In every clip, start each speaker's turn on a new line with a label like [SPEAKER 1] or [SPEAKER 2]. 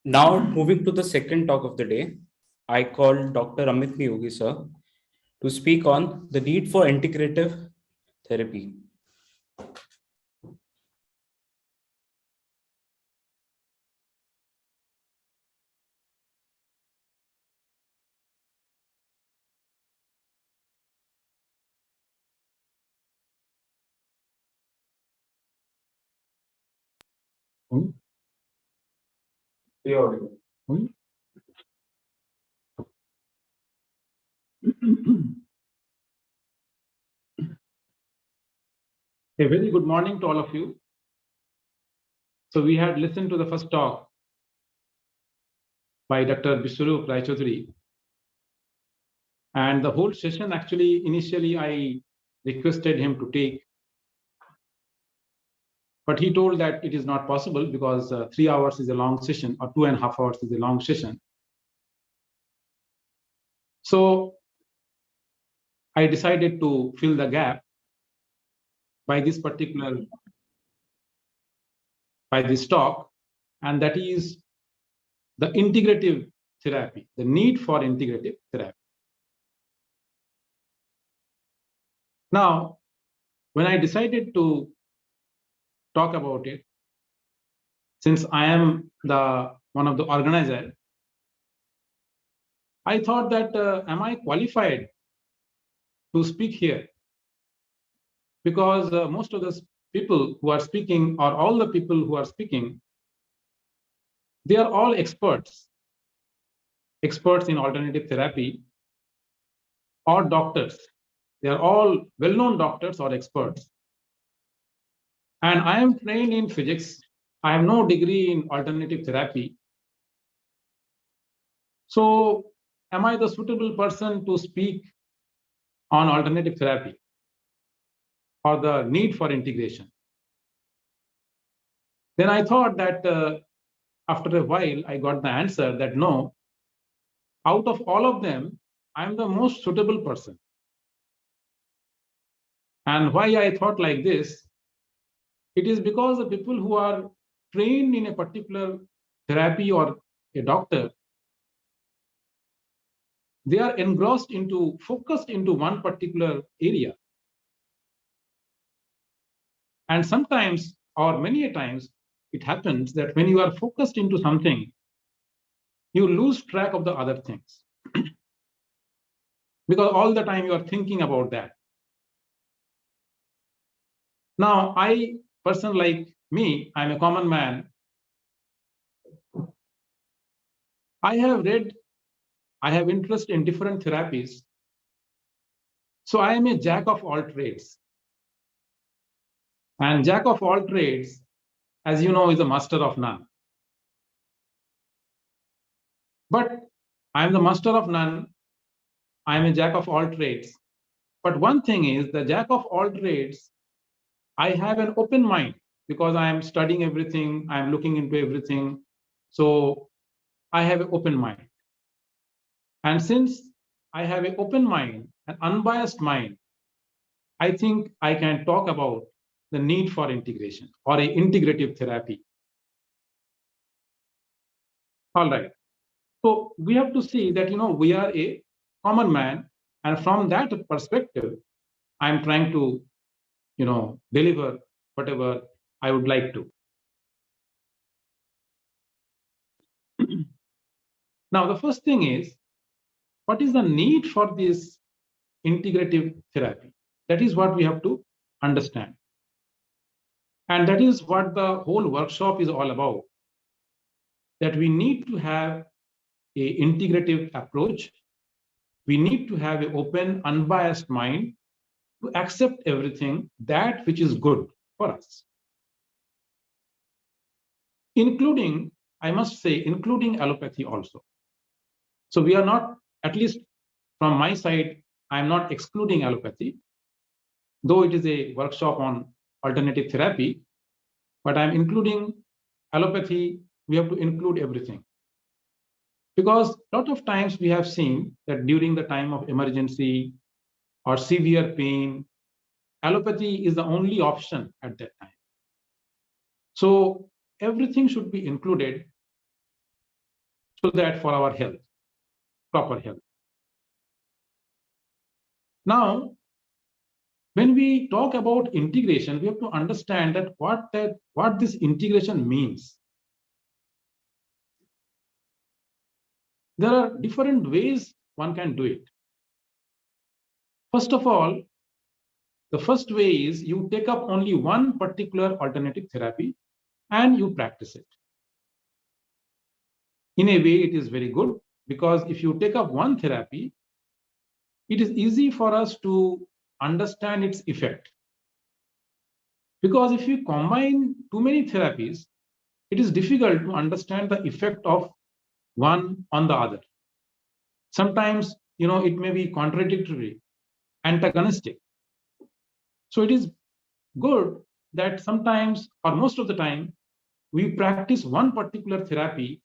[SPEAKER 1] Now, moving to the second talk of the day, I call Dr. Amit Neogi, sir, to speak on the need for integrative therapy.
[SPEAKER 2] A very good morning to all of you. So we had listened to the first talk by Dr. Biswarup Rai Chaudhary. And the whole session, actually, initially I requested him to take, but he told that it is not possible because 3 hours is a long session, or 2.5 hours is a long session. So I decided to fill the gap by this talk, and that is the integrative therapy, the need for integrative therapy. Now, when I decided to talk about it, since I am one of the organizers, I thought that am I qualified to speak here? Because most of the people who are speaking, or all the people who are speaking, they are all experts in alternative therapy, or doctors. They are all well-known doctors or experts. And I am trained in physics. I have no degree in alternative therapy. So am I the suitable person to speak on alternative therapy or the need for integration? Then I thought that after a while, I got the answer that no, out of all of them, I'm the most suitable person. And why I thought like this, it is because the people who are trained in a particular therapy or a doctor, they are focused into one particular area. And sometimes, or many a times, it happens that when you are focused into something, you lose track of the other things. Because all the time you are thinking about that. Now, person like me, I'm a common man. I have interest in different therapies. So I am a jack of all trades. And jack of all trades, as you know, is a master of none. But I am the master of none. I am a jack of all trades. But one thing is, the jack of all trades, I have an open mind because I am studying everything, I am looking into everything. So I have an open mind. And since I have an open mind, an unbiased mind, I think I can talk about the need for integration or an integrative therapy. All right. So we have to see that, we are a common man. And from that perspective, I'm trying to, deliver whatever I would like to. Now, the first thing is, what is the need for this integrative therapy? That is what we have to understand. And that is what the whole workshop is all about. That we need to have an integrative approach. We need to have an open, unbiased mind to accept everything, that which is good for us. including, I must say, including allopathy also. So we are not, at least from my side, I am not excluding allopathy, though it is a workshop on alternative therapy, but I'm including allopathy. We have to include everything. Because a lot of times we have seen that during the time of emergency or severe pain, allopathy is the only option at that time. So everything should be included so that for our health, proper health. Now, when we talk about integration, we have to understand that what this integration means. There are different ways one can do it. First of all, the first way is you take up only one particular alternative therapy and you practice it. In a way, it is very good because if you take up one therapy, it is easy for us to understand its effect. Because if you combine too many therapies, it is difficult to understand the effect of one on the other. Sometimes, it may be contradictory, antagonistic. So it is good that sometimes, or most of the time, we practice one particular therapy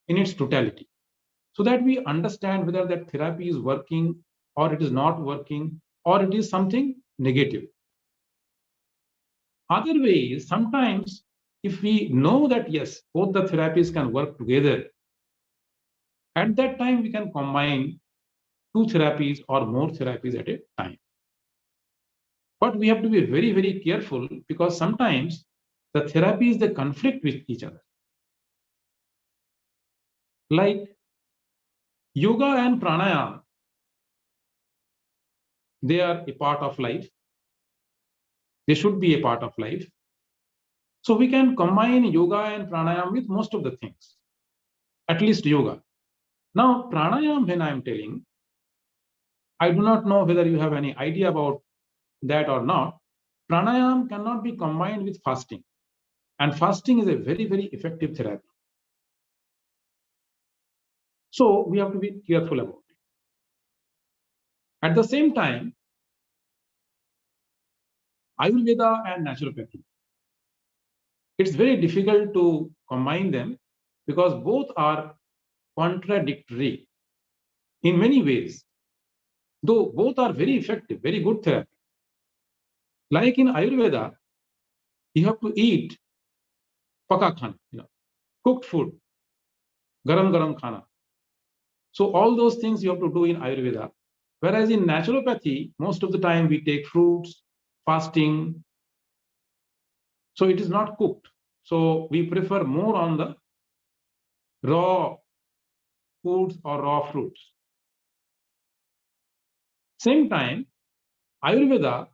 [SPEAKER 2] in its totality so that we understand whether that therapy is working or it is not working or it is something negative. Other way is sometimes if we know that yes, both the therapies can work together, at that time we can combine two therapies or more therapies at a time. But we have to be very, very careful because sometimes the therapies, they conflict with each other. Like yoga and pranayama, they are a part of life. They should be a part of life. So we can combine yoga and pranayama with most of the things, at least yoga. Now, pranayama, when I'm telling, I do not know whether you have any idea about that or not. Pranayama cannot be combined with fasting. And fasting is a very, very effective therapy. So we have to be careful about it. At the same time, Ayurveda and naturopathy, it's very difficult to combine them because both are contradictory in many ways, though both are very effective, very good therapy. Like in Ayurveda, you have to eat paka khana, cooked food, garam garam khana. So all those things you have to do in Ayurveda. Whereas in naturopathy, most of the time we take fruits, fasting. So it is not cooked. So we prefer more on the raw foods or raw fruits. Same time, Ayurveda,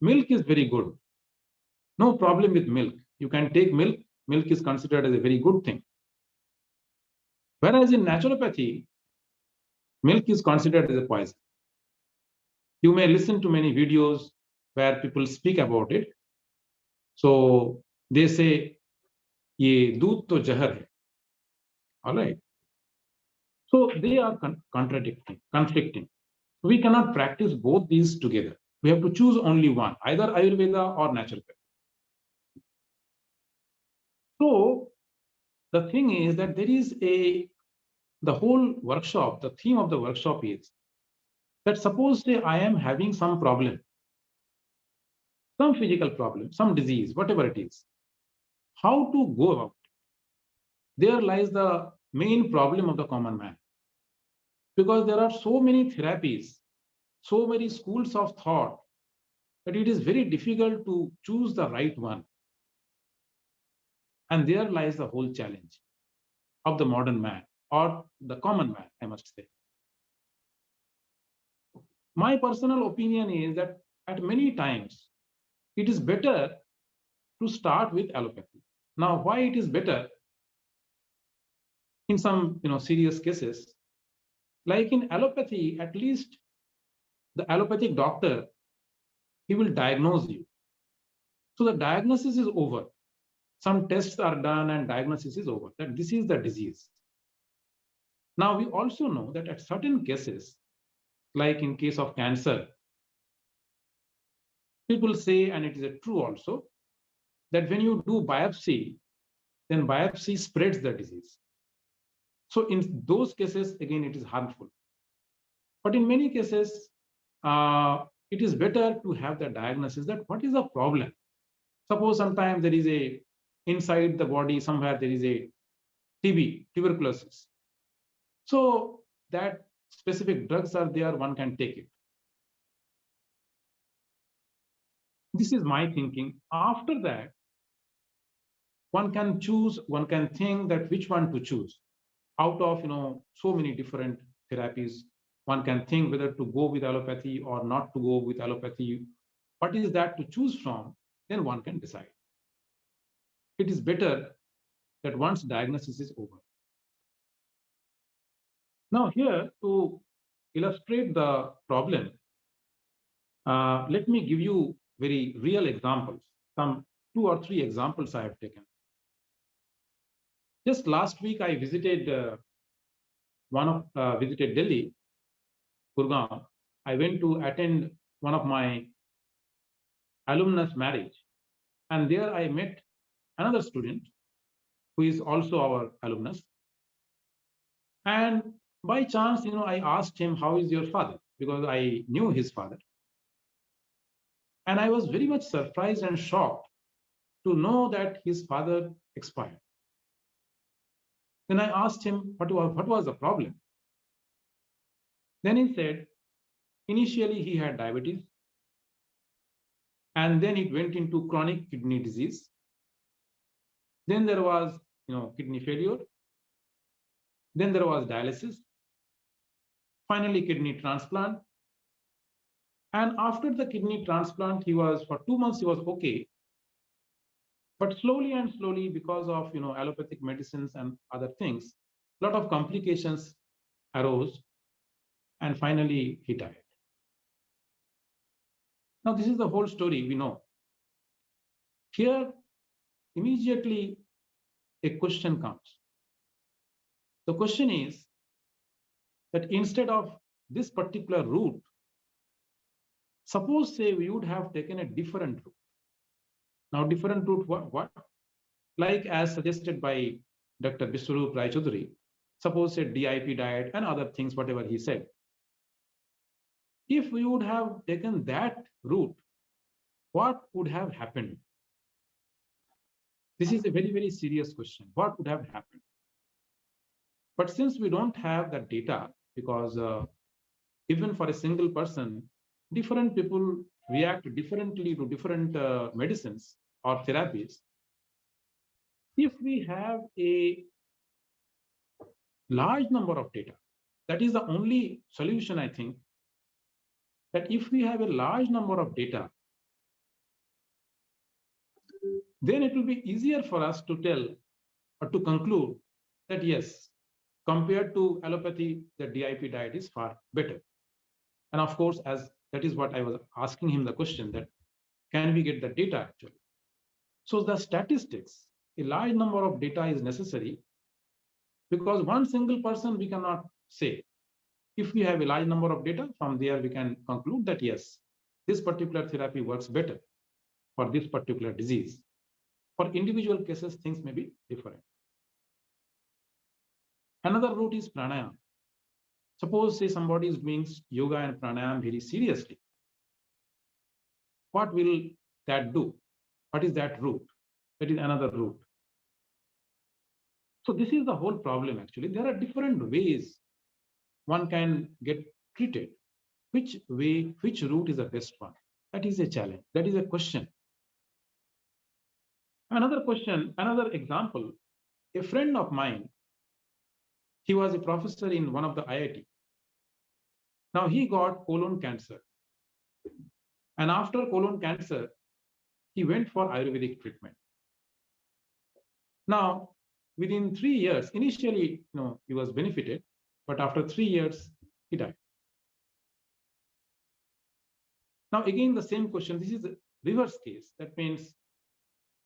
[SPEAKER 2] milk is very good. No problem with milk. You can take milk. Milk is considered as a very good thing. Whereas in naturopathy, milk is considered as a poison. You may listen to many videos where people speak about it. So they say, ye doodh to jahar hai. All right. So they are conflicting. We cannot practice both these together. We have to choose only one, either Ayurveda or naturopathy. So the thing is that there is the whole workshop, the theme of the workshop is that suppose say I am having some problem, some physical problem, some disease, whatever it is, how to go about it. There lies the main problem of the common man. Because there are so many therapies, so many schools of thought, that it is very difficult to choose the right one. And there lies the whole challenge of the modern man or the common man, I must say. My personal opinion is that at many times, it is better to start with allopathy. Now, why it is better? In some serious cases, like in allopathy, at least the allopathic doctor, he will diagnose you. So the diagnosis is over. some tests are done and diagnosis is over, that this is the disease. Now, we also know that at certain cases, like in case of cancer, people say, and it is true also, that when you do biopsy, then biopsy spreads the disease. So in those cases, again, it is harmful. But in many cases, it is better to have the diagnosis that what is the problem. Suppose sometimes there is a, inside the body, somewhere there is a TB, tuberculosis. So that specific drugs are there, one can take it. This is my thinking. After that, one can choose, one can think that which one to choose. Out of so many different therapies, one can think whether to go with allopathy or not to go with allopathy. What is that to choose from? Then one can decide. It is better that once diagnosis is over. Now here, to illustrate the problem, let me give you very real examples. Some 2 or 3 examples I have taken. Just last week, I visited visited Delhi, Gurgaon. I went to attend one of my alumnus marriage, and there I met another student who is also our alumnus. And by chance, I asked him, "How is your father?" Because I knew his father. And I was very much surprised and shocked to know that his father expired. Then I asked him, what was the problem? Then he said, initially he had diabetes, and then it went into chronic kidney disease. Then there was, kidney failure. Then there was dialysis. Finally, kidney transplant. And after the kidney transplant, for 2 months, he was okay. But slowly and slowly, because of, allopathic medicines and other things, a lot of complications arose. And finally, he died. Now, this is the whole story we know. Here, immediately, a question comes. The question is that instead of this particular route, suppose, say, we would have taken a different route. Now, different route, what? Like as suggested by Dr. Biswarup Rai Chaudhary, suppose a DIP diet and other things, whatever he said. If we would have taken that route, what would have happened? This is a very, very serious question. What would have happened? But since we don't have that data, because even for a single person, different people react differently to different medicines or therapies. If we have a large number of data, that is the only solution, I think, that if we have a large number of data, then it will be easier for us to tell or to conclude that yes, compared to allopathy, the DIP diet is far better. And of course, as that is what I was asking him the question, that can we get the data actually? So the statistics, a large number of data is necessary, because one single person we cannot say. If we have a large number of data, from there we can conclude that yes, this particular therapy works better for this particular disease. For individual cases, things may be different. Another route is pranayama. Suppose, say, somebody is doing yoga and pranayama very seriously. What will that do? What is that route? That is another route. So this is the whole problem actually. There are different ways one can get treated. Which way, which route is the best one? That is a challenge. That is a question. Another question, another example, a friend of mine, he was a professor in one of the IIT. Now he got colon cancer. And after colon cancer, he went for Ayurvedic treatment. Now, within 3 years, initially, he was benefited, but after 3 years, he died. Now, again, the same question. This is a reverse case. That means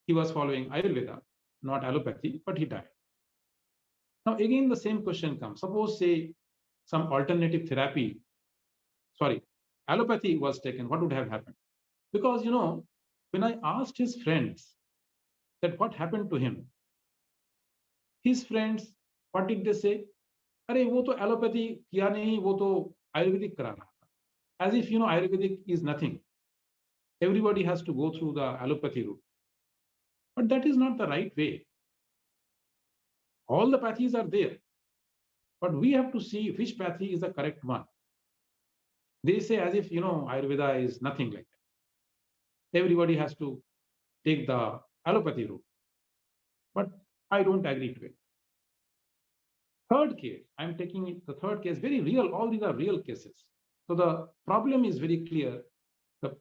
[SPEAKER 2] he was following Ayurveda, not allopathy, but he died. Now, again, the same question comes. Suppose, say, some alternative therapy, allopathy was taken, what would have happened? Because, when I asked his friends that what happened to him, his friends, what did they say? अरे वो तो allopathy किया नहीं, वो तो आयुर्वेदिक करा रहा था. As if, Ayurvedic is nothing. Everybody has to go through the allopathy route. But that is not the right way. All the pathies are there. But we have to see which pathy is the correct one. They say as if, Ayurveda is nothing like that. Everybody has to take the allopathy route. But I don't agree to it. Third case, I'm taking it, the third case, very real. All these are real cases. So the problem is very clear.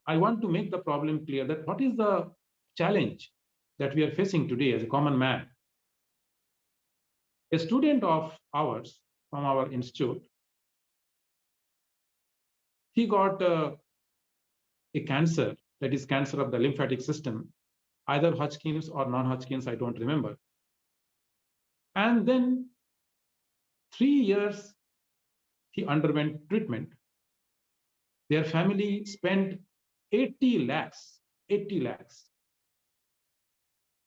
[SPEAKER 2] I want to make the problem clear that what is the challenge that we are facing today as a common man. A student of ours from our institute, he got a cancer, that is cancer of the lymphatic system, either Hodgkin's or non-Hodgkin's, I don't remember. And then 3 years he underwent treatment. Their family spent 80 lakhs.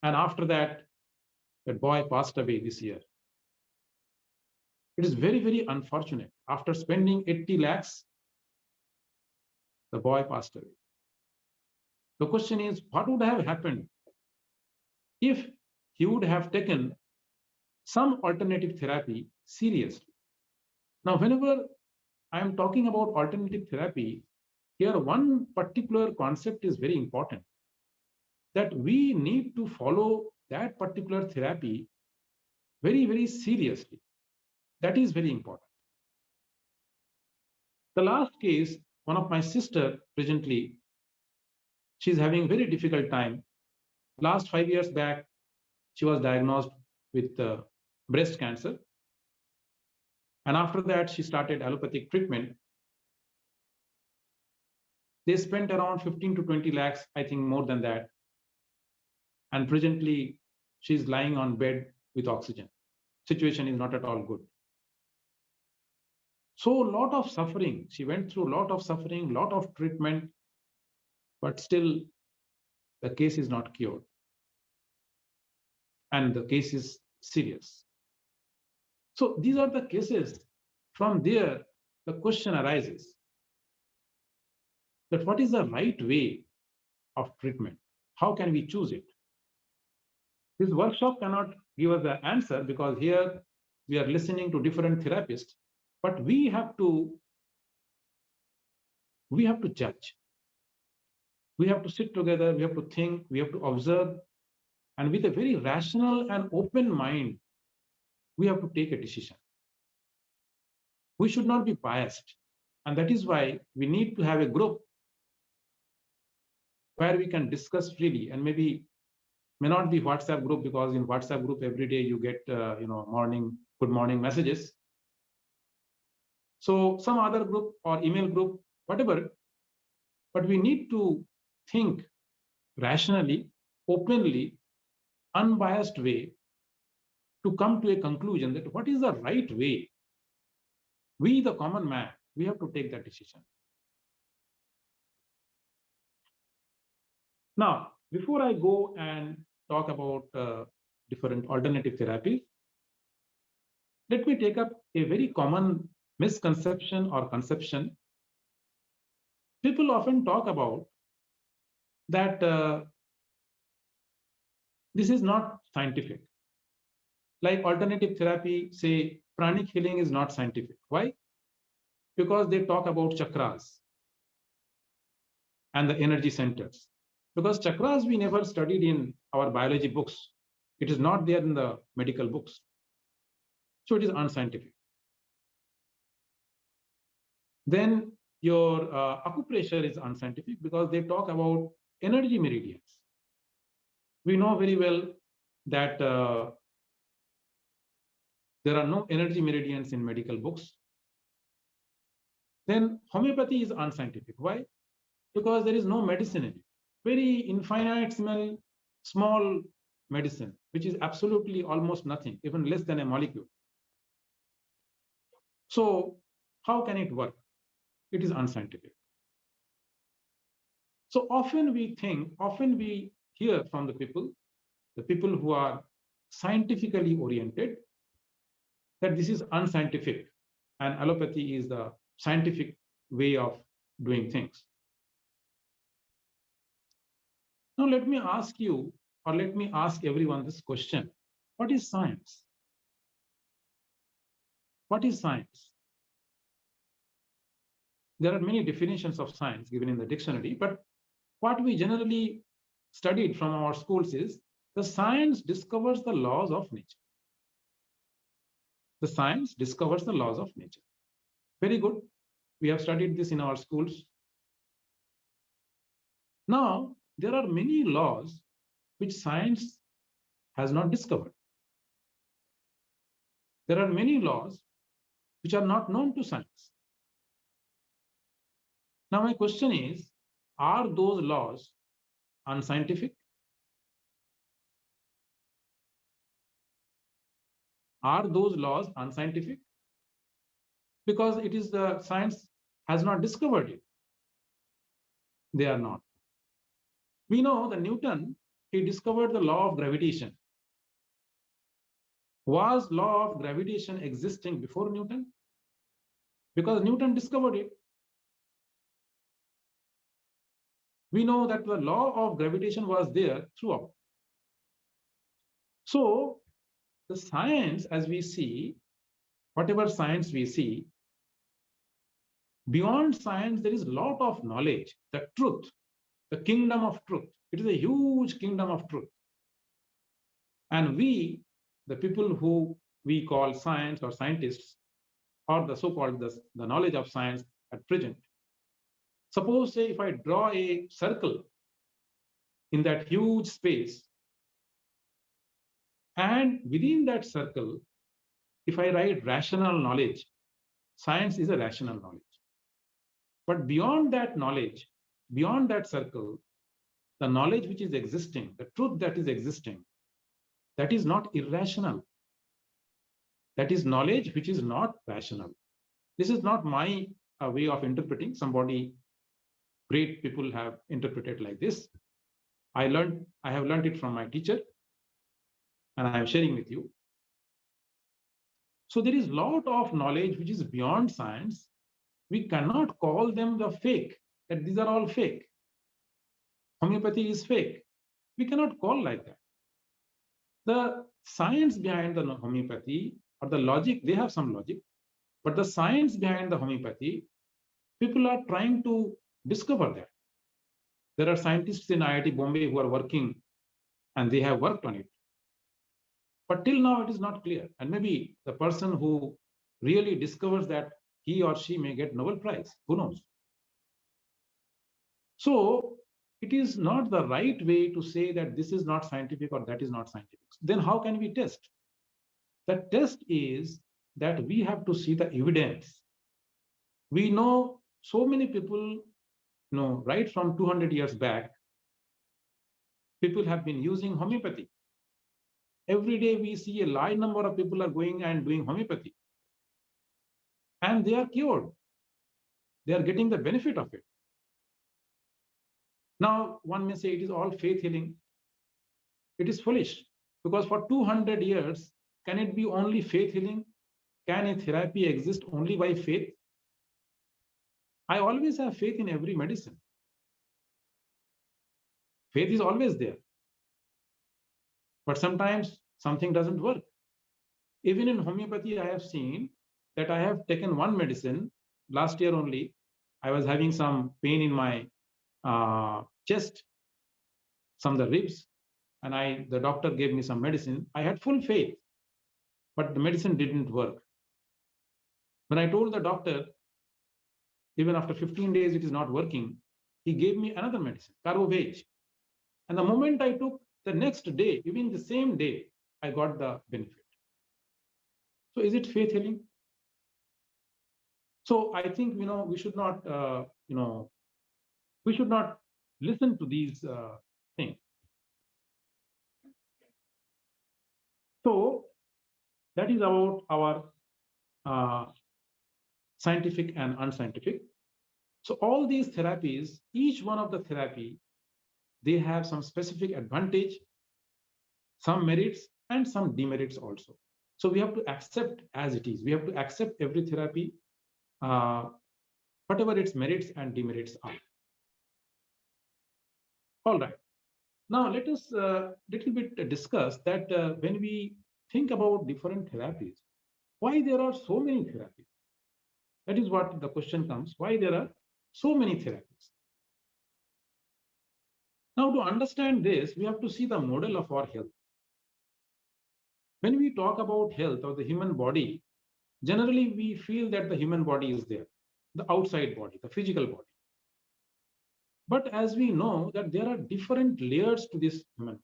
[SPEAKER 2] And after that, that boy passed away this year. It is very, very unfortunate. After spending 80 lakhs, the boy passed away. The question is, what would have happened if he would have taken some alternative therapy seriously? Now, whenever I am talking about alternative therapy, here one particular concept is very important, that we need to follow that particular therapy very, very seriously. That is very important. The last case, one of my sister presently, she's having very difficult time. Last 5 years back, she was diagnosed with breast cancer. And after that, she started allopathic treatment. They spent around 15 to 20 lakhs, I think more than that. And presently, she's lying on bed with oxygen. Situation is not at all good. So a lot of suffering. She went through a lot of suffering, lot of treatment, but still the case is not cured. And the case is serious. So these are the cases. From there, the question arises that what is the right way of treatment? How can we choose it? This workshop cannot give us the answer because here we are listening to different therapists, but we have to judge. We have to sit together, we have to think, we have to observe, and with a very rational and open mind, we have to take a decision. We should not be biased. And that is why we need to have a group where we can discuss freely, and maybe may not be WhatsApp group, because in WhatsApp group every day you get good morning messages. So some other group or email group, whatever, but we need to think rationally, openly, unbiased way to come to a conclusion that what is the right way. We, the common man, we have to take that decision. Now, before I go and talk about different alternative therapies, let me take up a very common misconception or conception. People often talk about that this is not scientific. Like alternative therapy, say pranic healing is not scientific. Why? Because they talk about chakras and the energy centers. Because chakras we never studied in our biology books. It is not there in the medical books. So it is unscientific. Then your acupressure is unscientific because they talk about energy meridians. We know very well that there are no energy meridians in medical books. Then homeopathy is unscientific. Why? Because there is no medicine in it. Very infinitesimal, small medicine, which is absolutely almost nothing, even less than a molecule. So how can it work? It is unscientific. So often we hear from the people who are scientifically oriented, that this is unscientific and allopathy is the scientific way of doing things. Now let me ask you, or let me ask everyone this question. What is science? What is science? There are many definitions of science given in the dictionary, but what we generally studied from our schools is the science discovers the laws of nature. The science discovers the laws of nature. Very good. We have studied this in our schools. Now, there are many laws which science has not discovered. There are many laws which are not known to science. Now, my question is, are those laws unscientific? Are those laws unscientific? Because it is the science has not discovered it. They are not. We know that Newton, he discovered the law of gravitation. Was law of gravitation existing before Newton? Because Newton discovered it. We know that the law of gravitation was there throughout. So the science, as we see, whatever science we see, beyond science, there is a lot of knowledge, the truth, the kingdom of truth. It is a huge kingdom of truth. And we, the people who we call science or scientists, or the so-called the knowledge of science at present, suppose, say, if I draw a circle in that huge space, and within that circle, if I write rational knowledge, science is a rational knowledge. But beyond that knowledge, beyond that circle, the knowledge which is existing, the truth that is existing, that is not irrational. That is knowledge which is not rational. This is not my way of interpreting. Somebody, great people have interpreted like this. I have learned it from my teacher, and I am sharing with you. So there is a lot of knowledge which is beyond science. We cannot call them the fake, that these are all fake. Homeopathy is fake. We cannot call like that. The science behind the homeopathy, or the logic, they have some logic, but the science behind the homeopathy, people are trying to discover that. There are scientists in IIT Bombay who are working, and they have worked on it. But till now, it is not clear. And maybe the person who really discovers that, he or she may get Nobel Prize. Who knows? So it is not the right way to say that this is not scientific or that is not scientific. Then how can we test? The test is that we have to see the evidence. We know so many people, right from 200 years back, people have been using homeopathy. Every day we see a large number of people are going and doing homeopathy. And they are cured. They are getting the benefit of it. Now, one may say it is all faith healing. It is foolish, because for 200 years, can it be only faith healing? Can a therapy exist only by faith? I always have faith in every medicine. Faith is always there. But sometimes something doesn't work. Even in homeopathy, I have seen that I have taken one medicine last year only. I was having some pain in my chest, some of the ribs, and the doctor gave me some medicine. I had full faith, but the medicine didn't work. When I told the doctor, even after 15 days it is not working, he gave me another medicine, CWPH. And the moment I took, the next day, even the same day, I got the benefit. So is it faith healing? So I think, we should not, we should not listen to these things. So that is about our scientific and unscientific. So all these therapies, each one of the therapy, they have some specific advantage, some merits, and some demerits also. So we have to accept as it is. We have to accept every therapy, whatever its merits and demerits are. All right. Now let us little bit discuss that when we think about different therapies, why there are so many therapies? That is what the question comes. Why there are so many therapies? Now to understand this, we have to see the model of our health. When we talk about health or the human body, generally we feel that the human body is there, the outside body, the physical body. But as we know that there are different layers to this human body.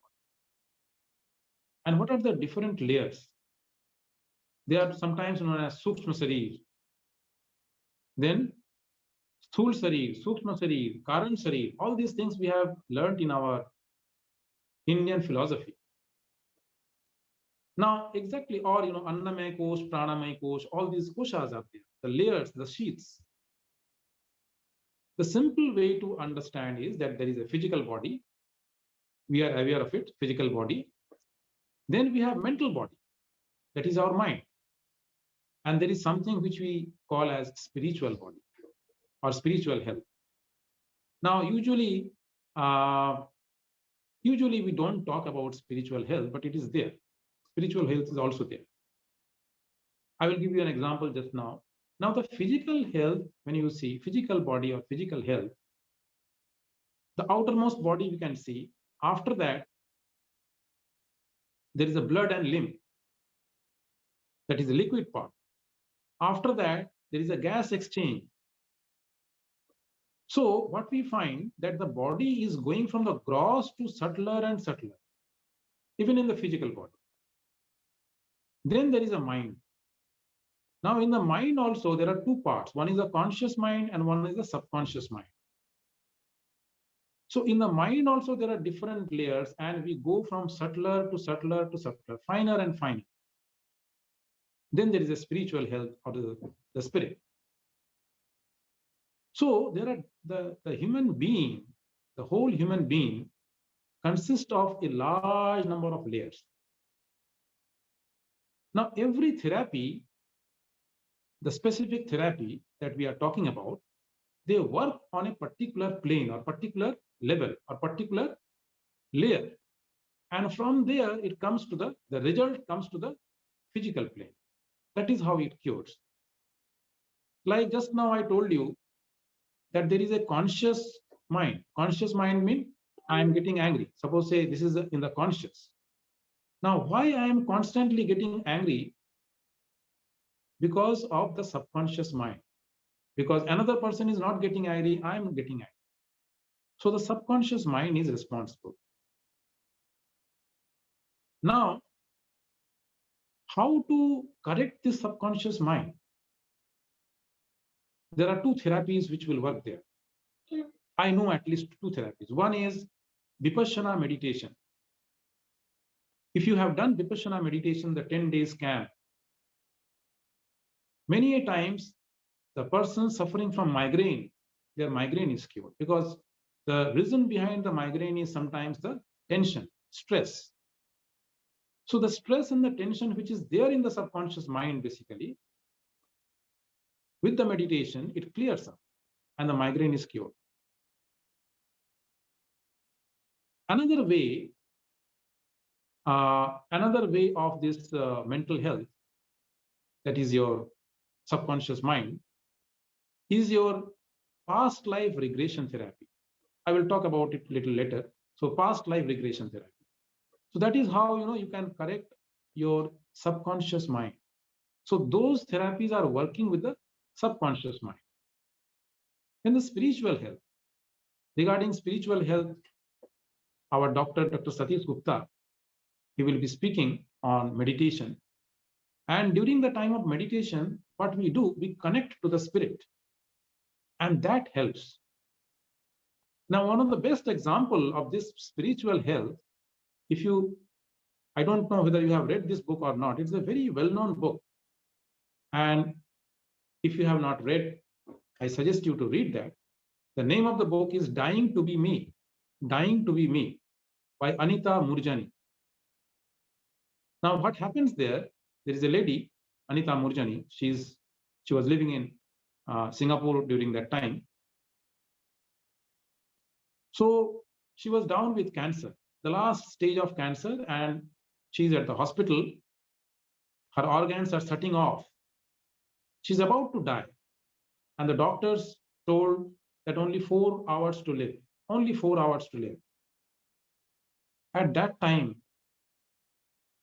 [SPEAKER 2] And what are the different layers? They are sometimes known as Sukshma Sarir, then Sthul Sarir, Sukshma Sarir, Karan Sarir. All these things we have learned in our Indian philosophy. Now, exactly, or Annamaya Kosh, Pranamaya Kosh, all these koshas are there, the layers, the sheets. The simple way to understand is that there is a physical body. We are aware of it, physical body. Then we have mental body, that is our mind. And there is something which we call as spiritual body or spiritual health. Now, usually we don't talk about spiritual health, but it is there. Spiritual health is also there. I will give you an example just now. Now, the physical health, when you see physical body or physical health, the outermost body we can see. After that, there is a blood and lymph. That is the liquid part. After that, there is a gas exchange. So what we find that the body is going from the gross to subtler and subtler, even in the physical body. Then there is a mind. Now in the mind also, there are two parts. One is the conscious mind and one is the subconscious mind. So in the mind also, there are different layers and we go from subtler to subtler to subtler, finer and finer. Then there is a spiritual health or the spirit. So there are the human being, the whole human being consists of a large number of layers. Now, every therapy, the specific therapy that we are talking about, they work on a particular plane or particular level or particular layer. And from there, it comes to the result comes to the physical plane. That is how it cures. Like just now I told you that there is a conscious mind. Conscious mind means I am getting angry. Suppose say this is in the conscious. Now, why I am constantly getting angry? Because of the subconscious mind. Because another person is not getting angry, I am getting angry. So the subconscious mind is responsible. Now, how to correct this subconscious mind? There are two therapies which will work there. I know at least two therapies. One is Vipassana meditation. If you have done Vipassana meditation, the 10 days camp, many a times the person suffering from migraine, their migraine is cured because the reason behind the migraine is sometimes the tension, stress. So the stress and the tension which is there in the subconscious mind, basically, with the meditation, it clears up and the migraine is cured. Another way of this mental health, that is your subconscious mind, is your past life regression therapy. I will talk about it a little later. So past life regression therapy. So that is how you can correct your subconscious mind. So those therapies are working with the subconscious mind. And the spiritual health. Regarding spiritual health, our Dr. Satish Gupta, he will be speaking on meditation. And during the time of meditation, what we do, we connect to the spirit. And that helps. Now, one of the best example of this spiritual health, if you I don't know whether you have read this book or not. It's a very well-known book. And if you have not read, I suggest you to read that. The name of the book is Dying to Be Me, Dying to Be Me by Anita Murjani. Now, what happens there is a lady, Anita Murjani. She was living in Singapore during that time. So she was down with cancer, the last stage of cancer, and she's at the hospital. Her organs are shutting off. She's about to die. And the doctors told that only 4 hours to live, only 4 hours to live. At that time,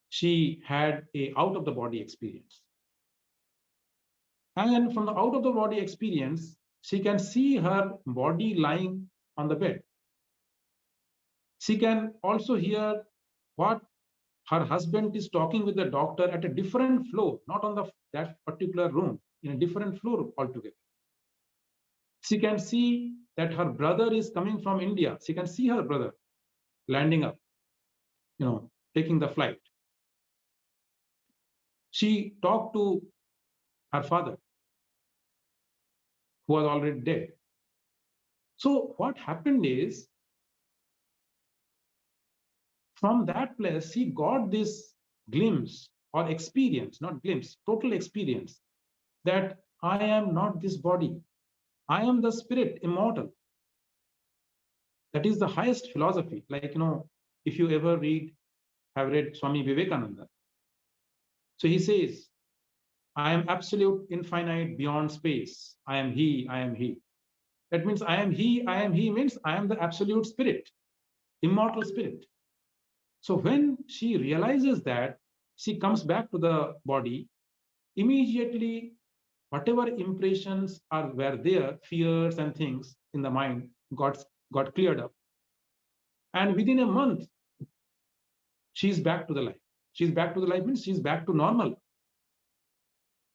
[SPEAKER 2] she had a out-of-the-body experience. And from the out-of-the-body experience, she can see her body lying on the bed. She can also hear what her husband is talking with the doctor at a different floor, not on that particular room, in a different floor altogether. She can see that her brother is coming from India. She can see her brother landing up, taking the flight. She talked to her father, who was already dead. So what happened is, from that place, she got this glimpse or experience, not glimpse, total experience, that I am not this body. I am the spirit, immortal. That is the highest philosophy. Like, if you ever have read Swami Vivekananda. So he says, I am absolute, infinite, beyond space. I am he, I am he. That means I am he means I am the absolute spirit, immortal spirit. So when she realizes that, she comes back to the body, immediately whatever impressions were there, fears and things in the mind got cleared up. And within a month, she's back to the life. She's back to the life means she's back to normal.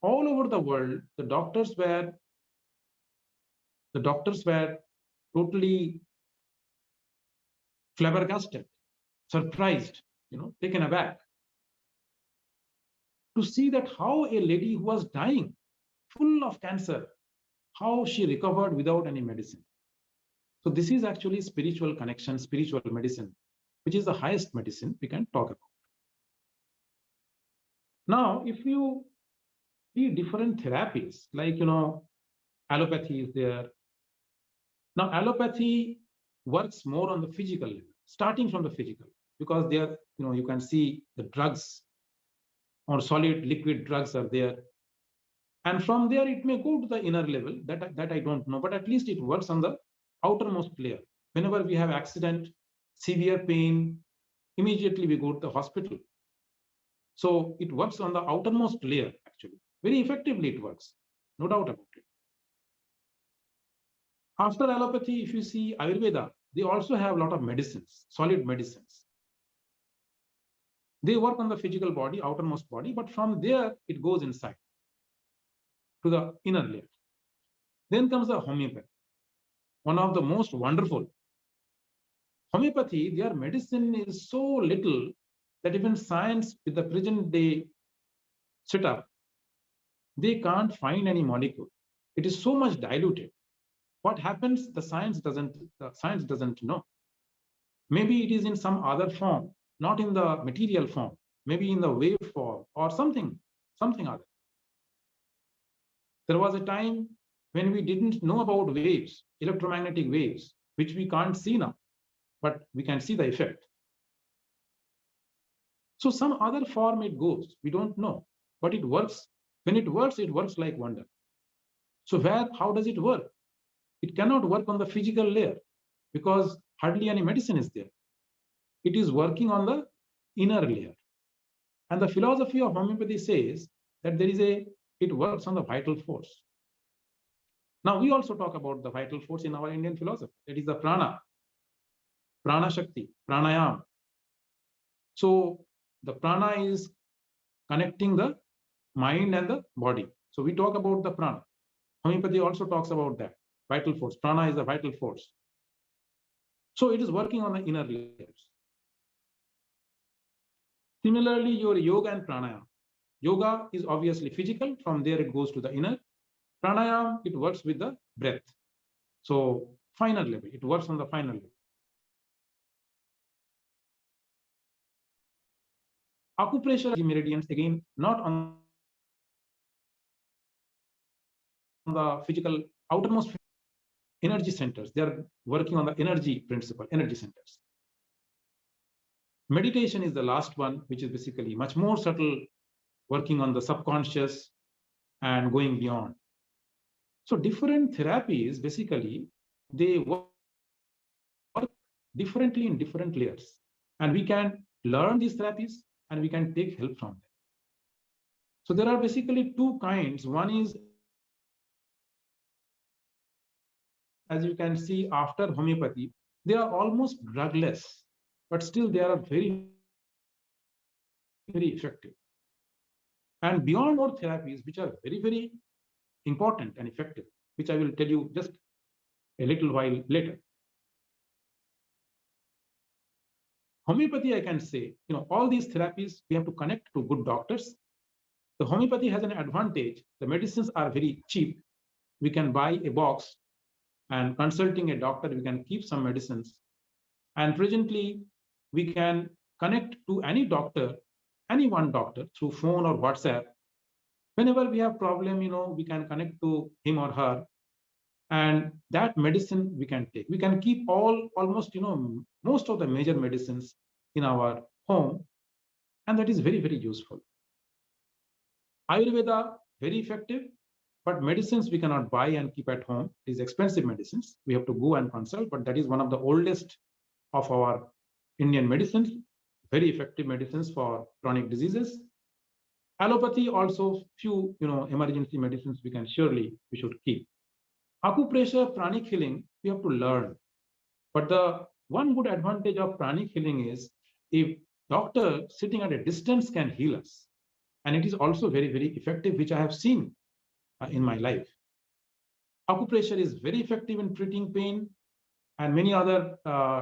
[SPEAKER 2] All over the world, the doctors were totally flabbergasted, surprised, taken aback to see that how a lady who was dying, full of cancer, how she recovered without any medicine. So this is actually spiritual connection, spiritual medicine, which is the highest medicine we can talk about. Now, if you see different therapies, like, allopathy is there. Now, allopathy works more on the physical level, starting from the physical, because there, you can see the drugs or solid liquid drugs are there. And from there, it may go to the inner level, that I don't know, but at least it works on the outermost layer. Whenever we have accident, severe pain, immediately we go to the hospital. So it works on the outermost layer, actually. Very effectively it works, no doubt about it. After allopathy, if you see Ayurveda, they also have a lot of medicines, solid medicines. They work on the physical body, outermost body, but from there, it goes inside to the inner layer. Then comes the homeopathy, one of the most wonderful. Homeopathy, their medicine is so little that even science with the present day setup, they can't find any molecule. It is so much diluted. What happens? The science doesn't know. Maybe it is in some other form, not in the material form, maybe in the wave form or something other. There was a time when we didn't know about waves, electromagnetic waves, which we can't see now, but we can see the effect. So some other form it goes, we don't know, but it works. When it works like wonder. So how does it work? It cannot work on the physical layer because hardly any medicine is there. It is working on the inner layer. And the philosophy of homeopathy says that it works on the vital force. Now, we also talk about the vital force in our Indian philosophy. That is the prana shakti, pranayam. So the prana is connecting the mind and the body. So we talk about the prana. Homeopathy also talks about that, vital force. Prana is the vital force. So it is working on the inner layers. Similarly, your yoga and pranayama. Yoga is obviously physical. From there, it goes to the inner. Pranayama, it works with the breath. So final level, it works on the final level. Acupressure meridians, again, not on the physical outermost energy centers. They are working on the energy principle, energy centers. Meditation is the last one, which is basically much more subtle, working on the subconscious and going beyond. So different therapies, basically, they work differently in different layers. And we can learn these therapies and we can take help from them. So there are basically two kinds. One is, as you can see, after homeopathy, they are almost drugless, but still they are very, very effective. And beyond more therapies, which are very, very important and effective, which I will tell you just a little while later. Homeopathy, I can say, all these therapies, we have to connect to good doctors. The homeopathy has an advantage. The medicines are very cheap. We can buy a box, and consulting a doctor, we can keep some medicines. And presently, we can connect to any doctor, any one doctor, through phone or WhatsApp. Whenever we have problem, we can connect to him or her, and that medicine we can take. We can keep almost, most of the major medicines in our home, and that is very, very useful. Ayurveda, very effective, but medicines we cannot buy and keep at home. It is expensive medicines. We have to go and consult, but that is one of the oldest of our Indian medicines, very effective medicines for chronic diseases. Allopathy, also few, emergency medicines we should keep. Acupressure, pranic healing, we have to learn. But the one good advantage of pranic healing is if doctor sitting at a distance can heal us. And it is also very, very effective, which I have seen in my life. Acupressure is very effective in treating pain and many other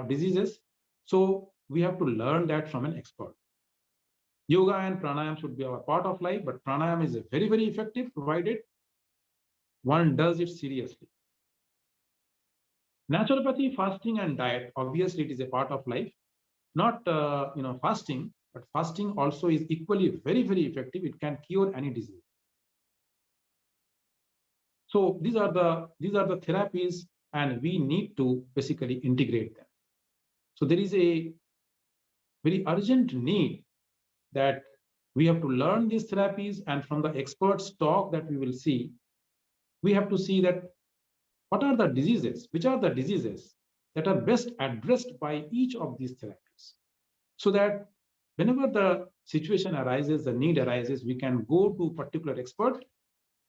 [SPEAKER 2] diseases. So we have to learn that from an expert. Yoga and pranayama should be our part of life, but pranayama is very, very effective, provided one does it seriously. Naturopathy, fasting, and diet, obviously it is a part of life. Not fasting, but fasting also is equally very, very effective. It can cure any disease. So these are the therapies, and we need to basically integrate them. So there is a very urgent need that we have to learn these therapies, and from the experts' talk that we will see, we have to see that what are the diseases, which are the diseases that are best addressed by each of these therapies, so that whenever the situation arises, the need arises, we can go to a particular expert,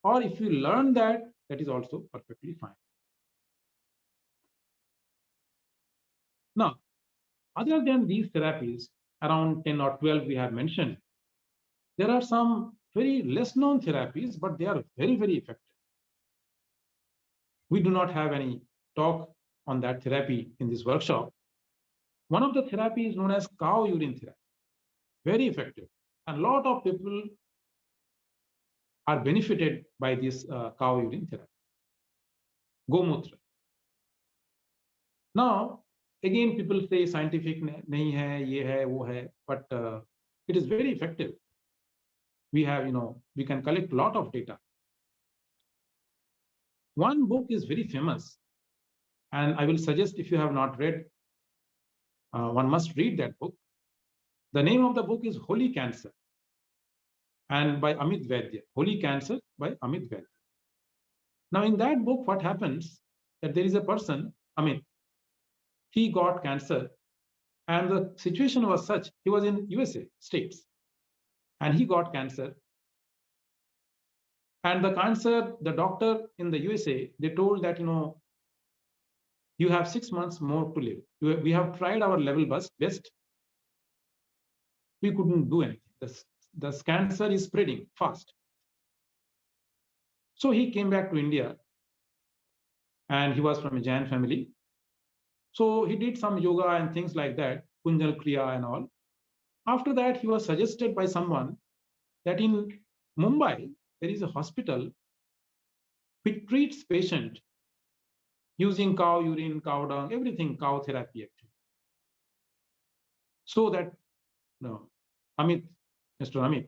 [SPEAKER 2] or if we learn that, that is also perfectly fine. Now, other than these therapies, around 10 or 12 we have mentioned, there are some very less known therapies, but they are very, very effective. We do not have any talk on that therapy in this workshop. One of the therapies is known as cow urine therapy, very effective. And a lot of people are benefited by this cow urine therapy. Gomutra. Now, again, people say scientific nahi hai, ye hai, wo hai, but it is very effective. We have, we can collect a lot of data. One book is very famous, and I will suggest, if you have not read, one must read that book. The name of the book is Holy Cancer, and by Amit Vaidya. Holy Cancer by Amit Vaidya. Now, in that book, what happens that there is a person, Amit, he got cancer, and the situation was such, he was in USA, States, and he got cancer. And the cancer, the doctor in the USA, they told that, you have 6 months more to live. We have tried our level best. We couldn't do anything. The cancer is spreading fast. So he came back to India, and he was from a Jain family. So he did some yoga and things like that, Kunjal Kriya and all. After that, he was suggested by someone that in Mumbai, there is a hospital which treats patient using cow urine, cow dung, everything, cow therapy actually. So that no, Amit, Mr. Amit,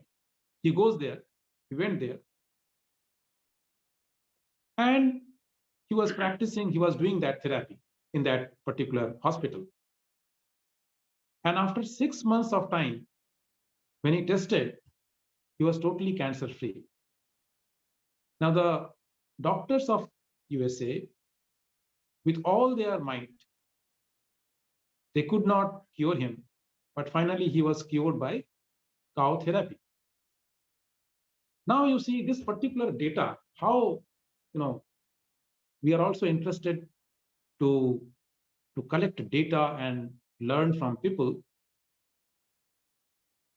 [SPEAKER 2] he goes there, he went there, and he was practicing, he was doing that therapy in that particular hospital. And after 6 months of time, when he tested, he was totally cancer free. Now, the doctors of USA, with all their might, they could not cure him, but finally he was cured by cow therapy. Now you see this particular data, how we are also interested to collect data and learn from people,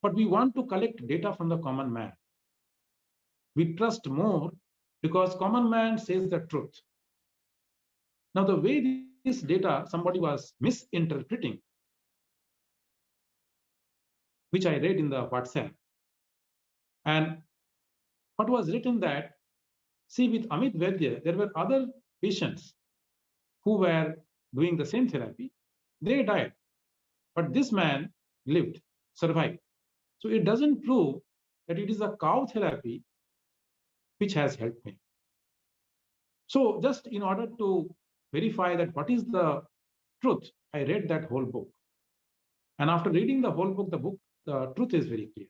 [SPEAKER 2] but we want to collect data from the common man. We trust more because common man says the truth. Now, the way this data somebody was misinterpreting, which I read in the WhatsApp, and what was written that, see, with Amit Vaidya, there were other patients who were doing the same therapy. They died, but this man lived, survived. So it doesn't prove that it is a cow therapy which has helped me. So just in order to verify that what is the truth, I read that whole book. And after reading the whole book, the truth is very clear.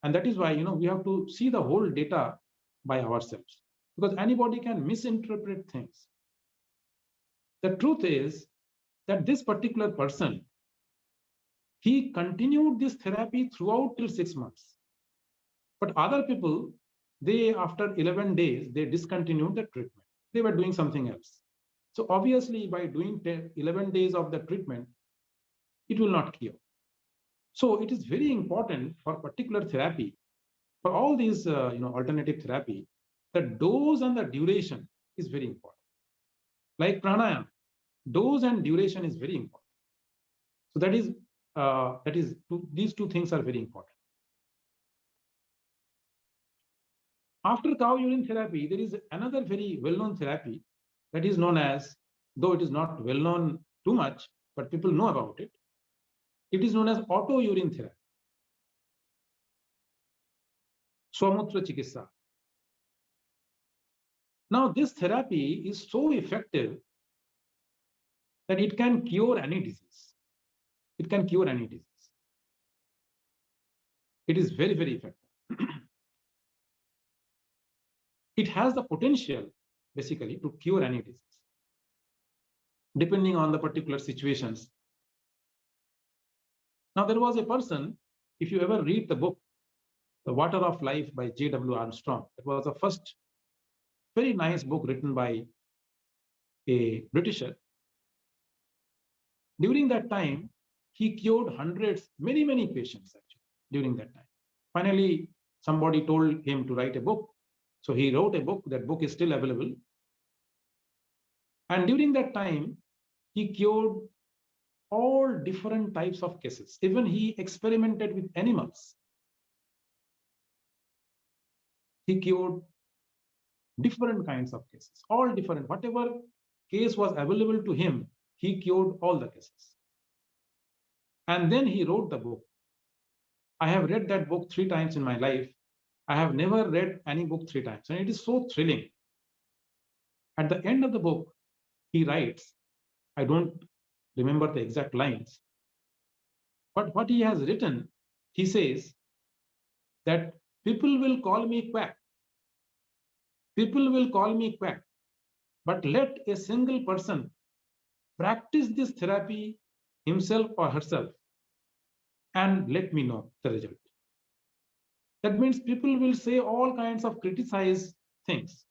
[SPEAKER 2] And that is why, we have to see the whole data by ourselves, because anybody can misinterpret things. The truth is that this particular person, he continued this therapy throughout till 6 months. But other people, they, after 11 days, they discontinued the treatment. They were doing something else. So obviously, by doing 11 days of the treatment, it will not cure. So it is very important for particular therapy, for all these alternative therapy, the dose and the duration is very important. Like pranayama, dose and duration is very important. So these two things are very important. After cow urine therapy, there is another very well-known therapy that is known as, though it is not well-known too much, but people know about it. It is known as auto urine therapy. Swamutra Chikitsa. Now, this therapy is so effective that it can cure any disease. It can cure any disease. It is very, very effective. It has the potential, basically, to cure any disease, depending on the particular situations. Now, there was a person, if you ever read the book, The Water of Life by J.W. Armstrong, it was the first very nice book written by a Britisher. During that time, he cured hundreds, many, many patients actually, during that time. Finally, somebody told him to write a book. So he wrote a book. That book is still available. And during that time, he cured all different types of cases. Even he experimented with animals. He cured different kinds of cases, all different. Whatever case was available to him, he cured all the cases. And then he wrote the book. I have read that book 3 times in my life. I have never read any book 3 times. And it is so thrilling. At the end of the book, he writes, I don't remember the exact lines, but what he has written, he says that people will call me quack. People will call me quack. But let a single person practice this therapy himself or herself and let me know the result. That means people will say all kinds of criticize things,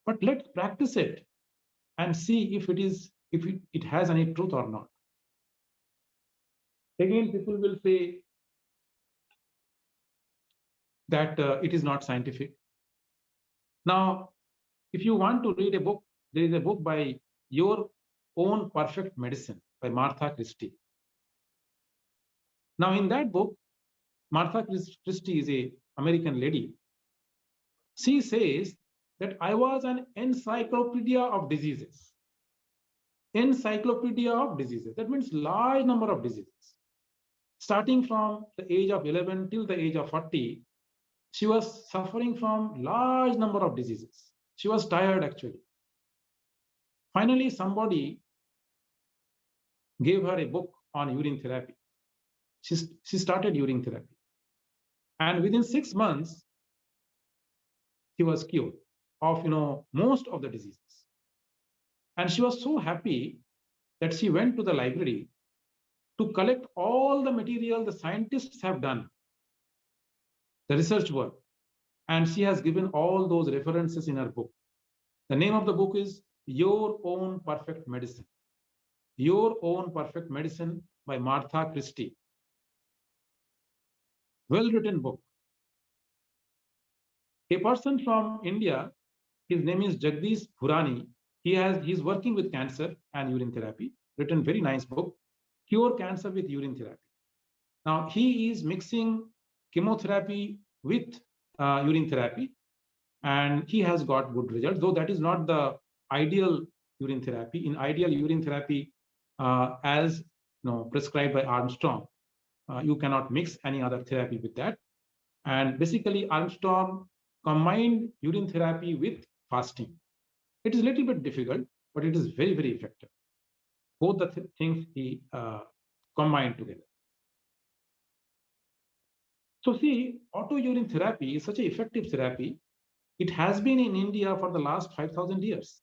[SPEAKER 2] but let's practice it and see if it has any truth or not. Again, people will say that it is not scientific. Now, if you want to read a book, there is a book by Your Own Perfect Medicine by Martha Christie. Now, in that book, Martha Christie is a American lady. She says that I was an encyclopedia of diseases. Encyclopedia of diseases. That means large number of diseases. Starting from the age of 11 till the age of 40, she was suffering from large number of diseases. She was tired actually. Finally, somebody gave her a book on urine therapy. She started urine therapy. And within 6 months, she was cured of most of the diseases. And she was so happy that she went to the library to collect all the material the scientists have done, the research work. And she has given all those references in her book. The name of the book is Your Own Perfect Medicine. Your Own Perfect Medicine by Martha Christie. Well-written book. A person from India, his name is Jagdish Bhurani. He's working with cancer and urine therapy. Written very nice book, Cure Cancer with Urine Therapy. Now he is mixing chemotherapy with urine therapy, and he has got good results. Though that is not the ideal urine therapy. In ideal urine therapy, as prescribed by Armstrong, you cannot mix any other therapy with that. And basically, Armstrong combined urine therapy with fasting. It is a little bit difficult, but it is very, very effective. Both the things he combined together. So see, auto urine therapy is such an effective therapy. It has been in India for the last 5,000 years.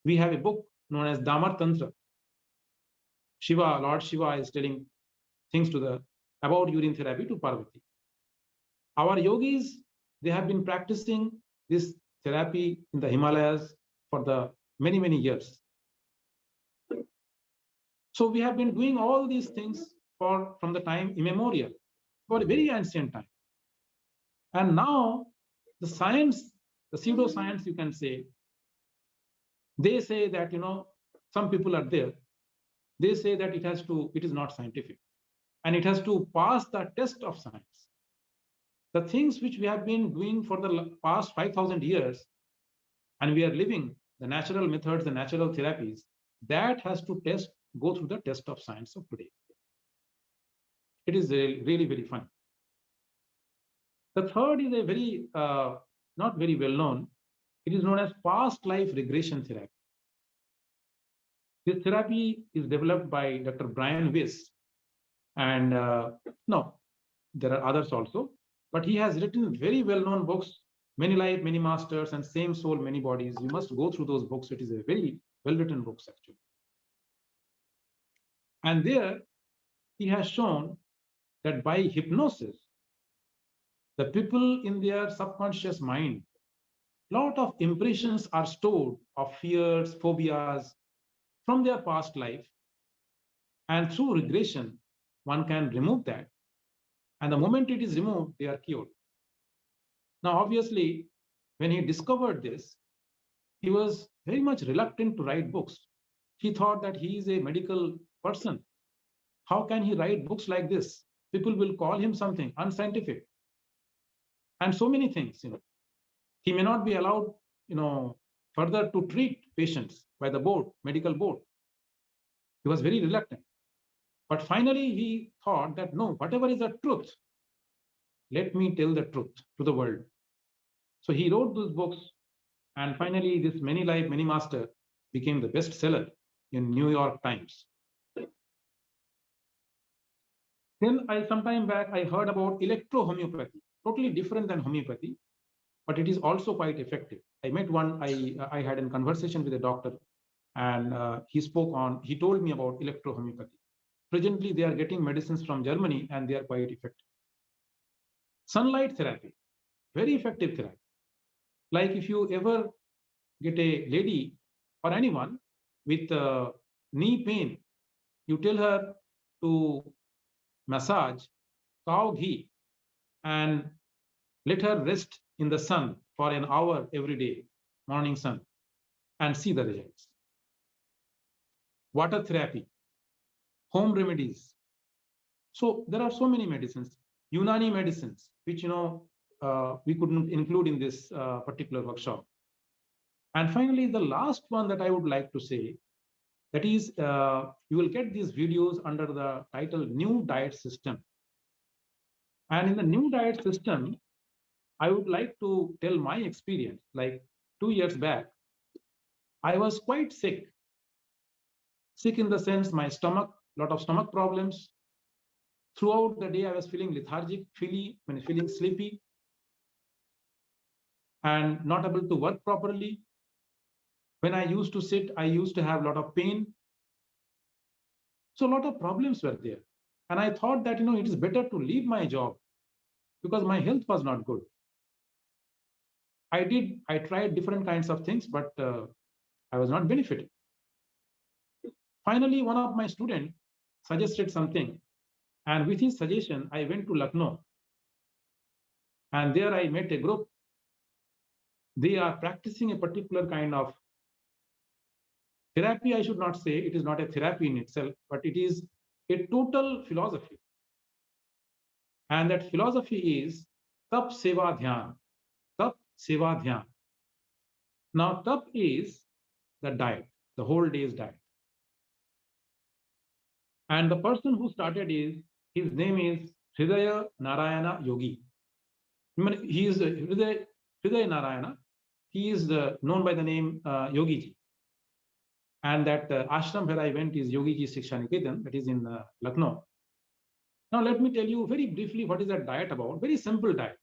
[SPEAKER 2] We have a book known as Damar Tantra. Lord Shiva is telling things about urine therapy to Parvati. Our yogis, they have been practicing this therapy in the Himalayas for the many, many years. So we have been doing all these things from the time immemorial, for a very ancient time. And now the science, the pseudoscience, you can say, they say that, some people are there. They say that it is not scientific and it has to pass the test of science. The things which we have been doing for the past 5,000 years, and we are living the natural methods, the natural therapies, that has to go through the test of science of today. It is really very fun. The third is a very, not very well known. It is known as past life regression therapy. This therapy is developed by Dr. Brian Weiss. And no, there are others also, but he has written very well-known books, Many Life, Many Masters, and Same Soul, Many Bodies. You must go through those books. It is a very well-written books, actually. And there, he has shown that by hypnosis, the people in their subconscious mind, lot of impressions are stored of fears, phobias from their past life. And through regression, one can remove that. And the moment it is removed, they are cured. Now, obviously, when he discovered this, he was very much reluctant to write books. He thought that he is a medical person. How can he write books like this? People will call him something unscientific. And so many things, He may not be allowed, further to treat patients by the board, medical board. He was very reluctant. But finally, he thought that no, whatever is the truth, let me tell the truth to the world. So he wrote those books, and finally, this Many Life, Many Master became the bestseller in New York Times. Then sometime back, I heard about Electro Homeopathy, totally different than homeopathy, but it is also quite effective. I had a conversation with a doctor, and he told me about Electro Homeopathy. Presently, they are getting medicines from Germany, and they are quite effective. Sunlight therapy, very effective therapy. Like if you ever get a lady or anyone with knee pain, you tell her to massage cow ghee and let her rest in the sun for an hour every day, morning sun, and see the results. Water therapy, home remedies. So there are so many medicines. Unani medicines, which we couldn't include in this particular workshop. And finally, the last one that I would like to say, that is, you will get these videos under the title New Diet System. And in the new diet system, I would like to tell my experience. Like 2 years back, I was quite sick. Sick in the sense my stomach, lot of stomach problems. Throughout the day, I was feeling lethargic, feeling sleepy, and not able to work properly. When I used to sit, I used to have a lot of pain. So a lot of problems were there. And I thought that, it is better to leave my job because my health was not good. I tried different kinds of things, but I was not benefiting. Finally, one of my students suggested something. And with his suggestion, I went to Lucknow. And there I met a group. They are practicing a particular kind of therapy. I should not say it is not a therapy in itself, but it is a total philosophy. And that philosophy is Tap Seva Dhyan. Tap Seva Dhyan. Now, tap is the diet, the whole day's diet. And the person who started his name is Hridaya Narayana Yogi. He is Hridaya Narayana. He is known by the name Yogi Ji. And that ashram where I went is Yogi Ji Shiksha Niketan, that is in Lucknow. Now, let me tell you very briefly what is that diet about. Very simple diet.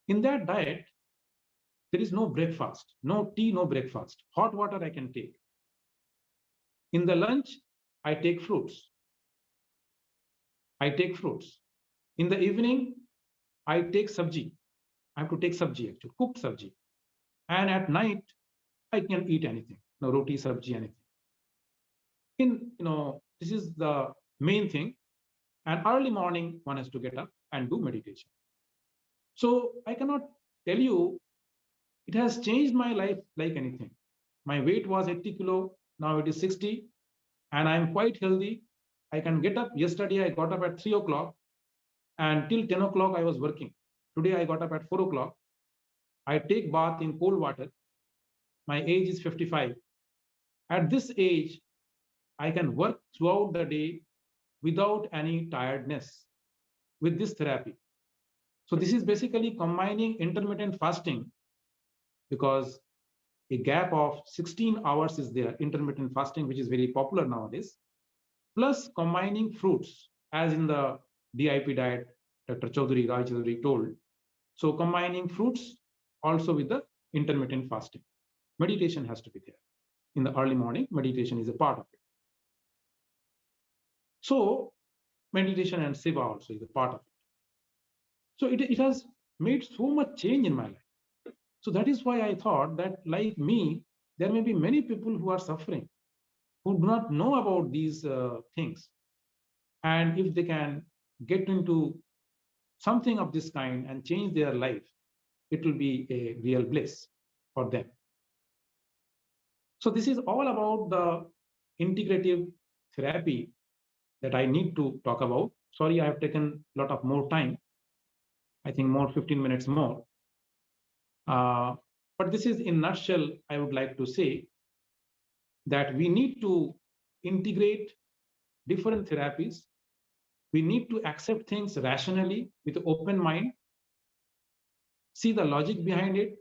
[SPEAKER 2] In that diet, there is no breakfast, no tea, no breakfast. Hot water I can take. In the lunch, I take fruits. In the evening, I take sabji. I have to take sabji, actually, cooked sabji. And at night, I can eat anything. No roti, sabji, anything. This is the main thing. And early morning, one has to get up and do meditation. So I cannot tell you, it has changed my life like anything. My weight was 80 kilo, now it is 60, and I'm quite healthy. I can get up. Yesterday, I got up at 3 o'clock, and till 10 o'clock, I was working. Today, I got up at 4 o'clock. I take bath in cold water. My age is 55. At this age, I can work throughout the day without any tiredness with this therapy. So this is basically combining intermittent fasting, because a gap of 16 hours is there, intermittent fasting, which is very popular nowadays, plus combining fruits, as in the DIP diet, Dr. Rai Chaudhary told. So combining fruits also with the intermittent fasting. Meditation has to be there. In the early morning, meditation is a part of it. So meditation and Siva also is a part of it. So it has made so much change in my life. So that is why I thought that, like me, there may be many people who are suffering, who do not know about these things. And if they can get into something of this kind and change their life, it will be a real bliss for them. So this is all about the integrative therapy that I need to talk about. Sorry, I have taken a lot of more time. I think more 15 minutes more. But this is in a nutshell, I would like to say that we need to integrate different therapies. We need to accept things rationally with an open mind, see the logic behind it,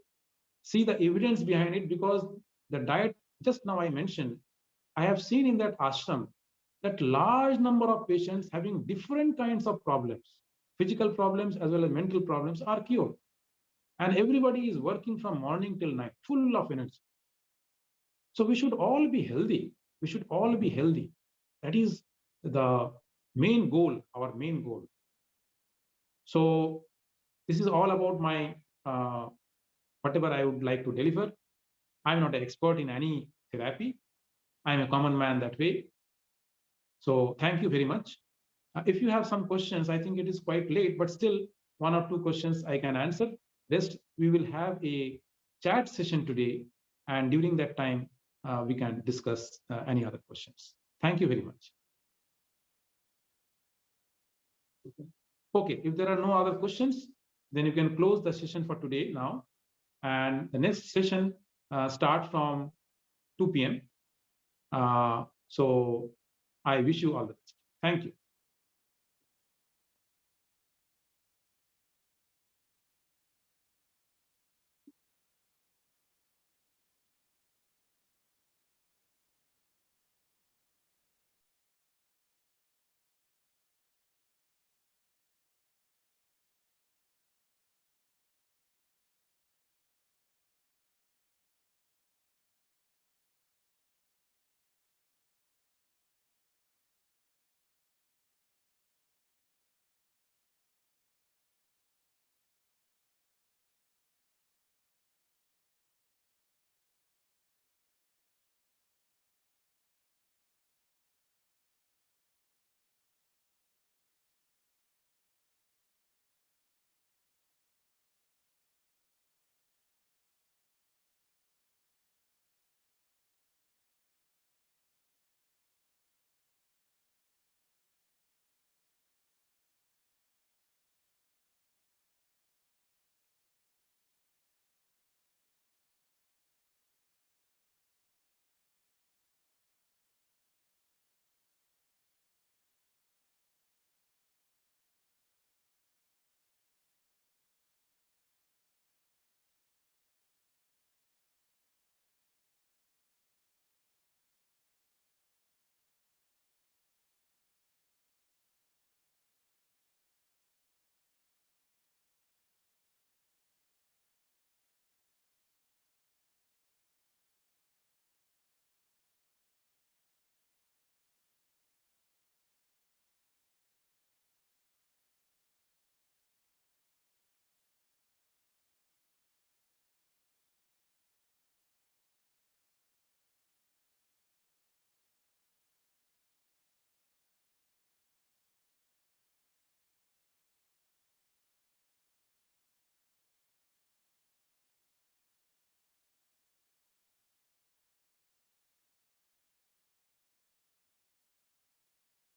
[SPEAKER 2] see the evidence behind it, because the diet, just now I mentioned, I have seen in that ashram that large number of patients having different kinds of problems, physical problems as well as mental problems, are cured. And everybody is working from morning till night, full of energy. So we should all be healthy. We should all be healthy. That is the main goal, our main goal. So this is all about my whatever I would like to deliver. I'm not an expert in any therapy. I'm a common man that way. So thank you very much. If you have some questions, I think it is quite late, but still one or two questions I can answer. Rest, we will have a chat session today. And during that time, we can discuss any other questions. Thank you very much. Okay, if there are no other questions, then you can close the session for today now. And the next session starts from 2 p.m. So I wish you all the best. Thank you.